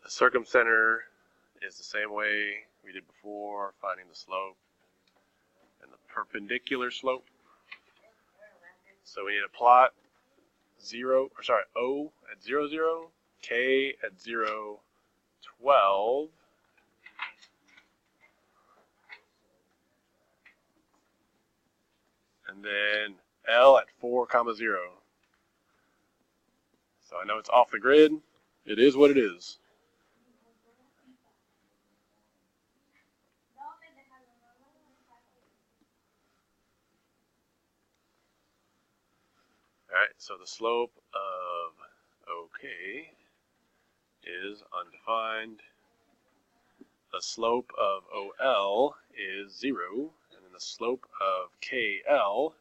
The circumcenter is the same way we did before, finding the slope and the perpendicular slope. So we need to plot O at 0, 0, K at 0, 12, and then L at 4, 0. So I know it's off the grid. It is what it is. Alright, so the slope of OK is undefined. The slope of OL is 0, and then the slope of KL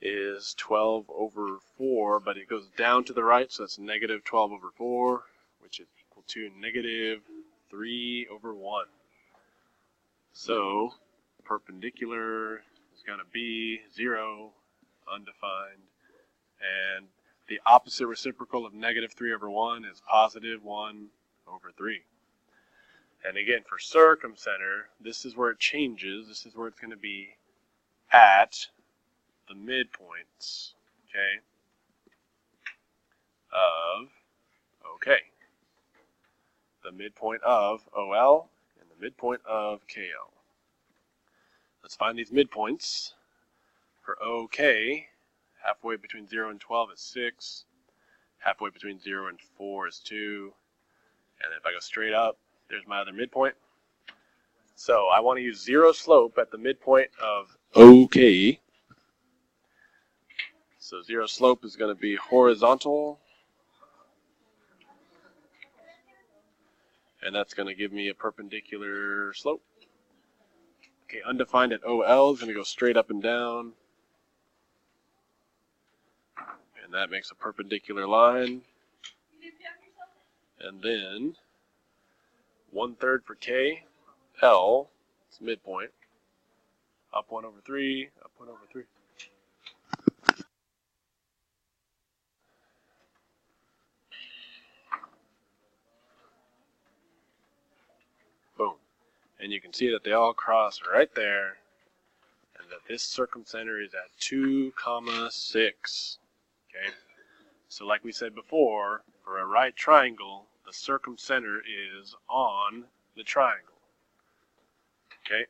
is 12 over 4, but it goes down to the right, so that's negative 12 over 4, which is equal to negative 3 over 1. So perpendicular is going to be 0, undefined, and the opposite reciprocal of negative 3 over 1 is positive 1 over 3. And again, for circumcenter, this is where it changes. This is where it's going to be at the midpoints, okay, of OK. The midpoint of OL and the midpoint of KL. Let's find these midpoints. For OK, halfway between 0 and 12 is 6. Halfway between 0 and 4 is 2. And if I go straight up, there's my other midpoint. So I want to use 0 slope at the midpoint of OK. So 0 slope is going to be horizontal. And that's going to give me a perpendicular slope. Okay, undefined at OL is going to go straight up and down. And that makes a perpendicular line. And then 1/3 for K, L, it's midpoint. Up 1 over 3, up 1 over 3. Boom. And you can see that they all cross right there, and that this circumcenter is at 2, 6. Okay? So like we said before, for a right triangle, the circumcenter is on the triangle. Okay?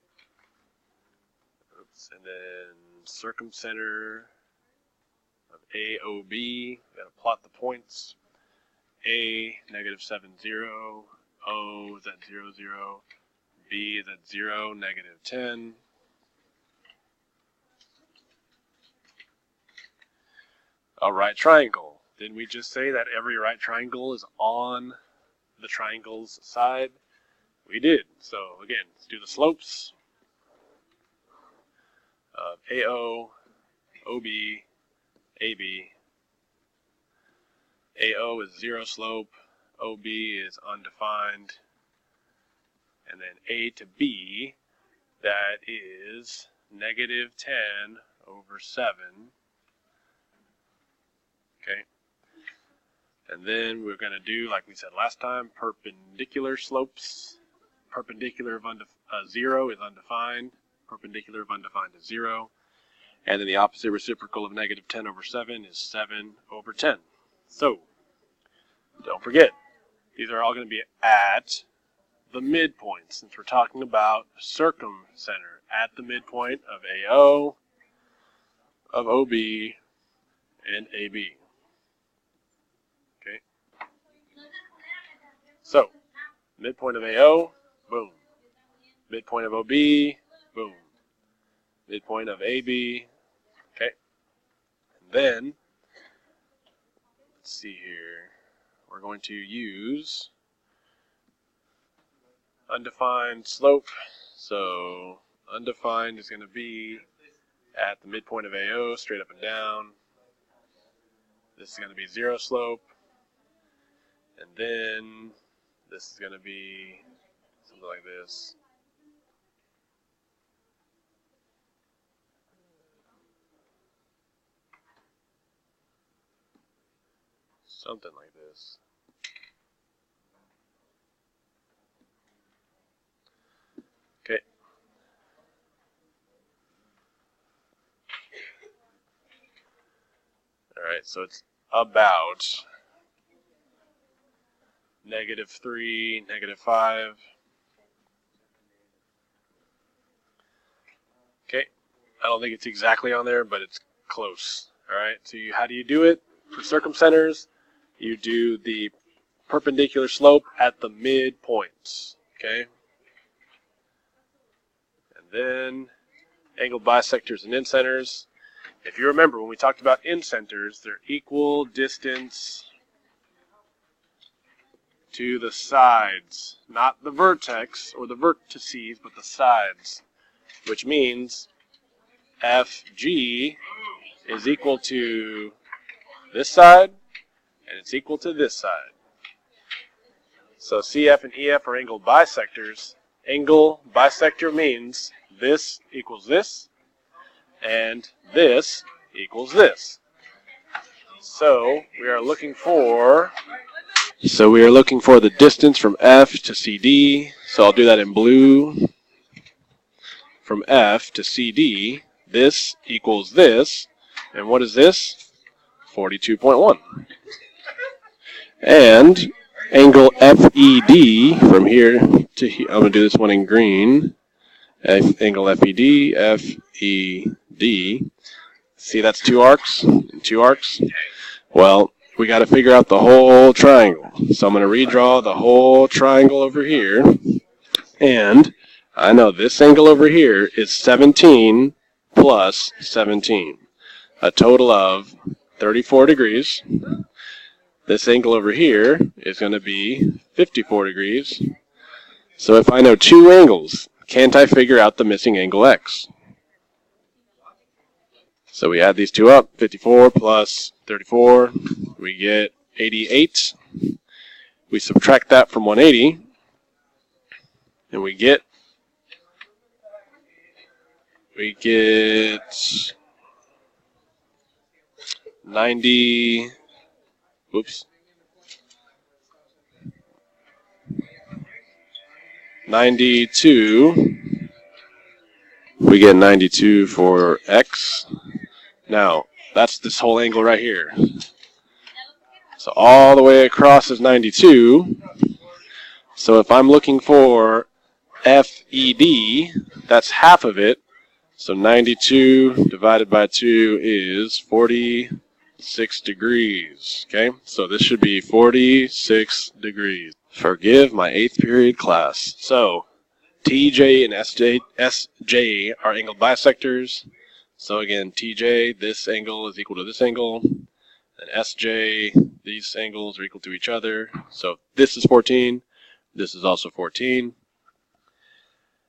Oops. And then circumcenter of AOB, we gotta plot the points. A, negative 7, 0. O is at 0, 0. B is at 0, negative 10. A right triangle. Didn't we just say that every right triangle is on the triangle's side? We did. So again, let's do the slopes of AO, OB, AB. AO is 0 slope, OB is undefined, and then A to B, that is negative 10 over 7. Okay. And then we're going to do, like we said last time, perpendicular slopes. Perpendicular of 0 is undefined. Perpendicular of undefined is 0. And then the opposite reciprocal of negative 10 over 7 is 7 over 10. So, don't forget, these are all going to be at the midpoint, since we're talking about circumcenter, at the midpoint of AO, of OB, and AB. Okay? So, midpoint of AO, boom. Midpoint of OB, boom. Midpoint of AB, okay? And then, let's see here, we're going to use undefined slope. So undefined is going to be at the midpoint of AO, straight up and down. This is going to be 0 slope. And then this is going to be something like this. Something like this. So it's about -3, -5. Okay, I don't think it's exactly on there, but it's close. All right, so how do you do it? For circumcenters, you do the perpendicular slope at the midpoints. Okay, and then angled bisectors and incenters. If you remember, when we talked about incenters, they're equal distance to the sides, not the vertex or the vertices, but the sides, which means FG is equal to this side, and it's equal to this side. So CF and EF are angled bisectors. Angle bisector means this equals this, and this equals this. So we are looking for the distance from F to CD. So I'll do that in blue. From F to CD, this equals this. And what is this? 42.1. And angle FED from here to here, I'm going to do this one in green. Angle FED, FED. See, that's 2 arcs, 2 arcs. Well, we got to figure out the whole triangle. So I'm going to redraw the whole triangle over here. And I know this angle over here is 17 plus 17. A total of 34 degrees. This angle over here is going to be 54 degrees. So if I know 2 angles, can't I figure out the missing angle X? So we add these 2 up, 54 plus 34, we get 88. We subtract that from 180, and we get 90, whoops, 92. We get 92 for X. Now, that's this whole angle right here. So all the way across is 92. So if I'm looking for FED, that's half of it. So 92 divided by 2 is 46 degrees. Okay, so this should be 46 degrees. Forgive my 8th period class. So TJ and SJ are angled bisectors. So again, TJ, this angle is equal to this angle. And SJ, these angles are equal to each other. So this is 14. This is also 14.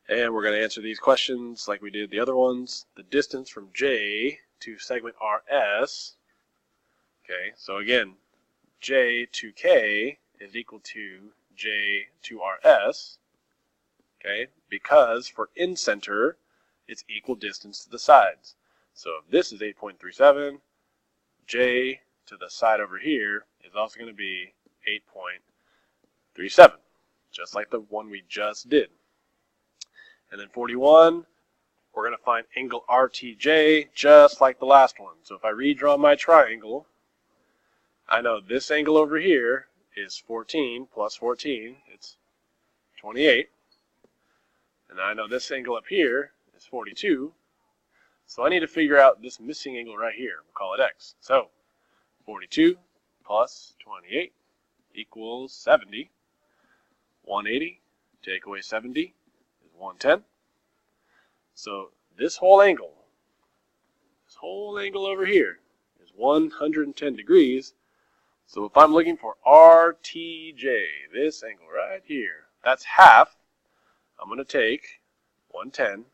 And we're going to answer these questions like we did the other ones. The distance from J to segment RS. Okay, so again, J to K is equal to J to RS. Okay, because for incenter, it's equal distance to the sides. So if this is 8.37, J to the side over here is also going to be 8.37, just like the one we just did. And then 41, we're going to find angle RTJ just like the last one. So if I redraw my triangle, I know this angle over here is 14 plus 14, it's 28. And I know this angle up here is 42. So I need to figure out this missing angle right here. We'll call it X. So 42 plus 28 equals 70. 180, take away 70 is 110. So this whole angle over here is 110 degrees. So if I'm looking for RTJ, this angle right here, that's half. I'm going to take 110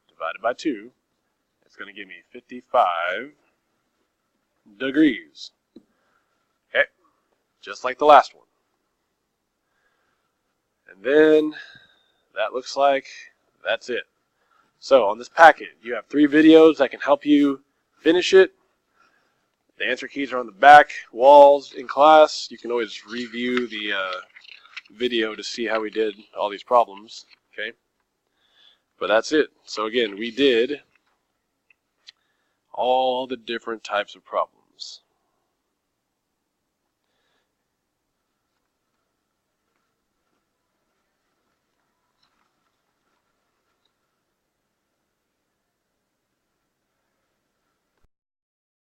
divided by 2. It's going to give me 55 degrees. Okay, just like the last one. And then that looks like that's it. So on this packet, you have 3 videos that can help you finish it. The answer keys are on the back walls in class. You can always review the video to see how we did all these problems. Okay, but that's it. So again, we did all the different types of problems.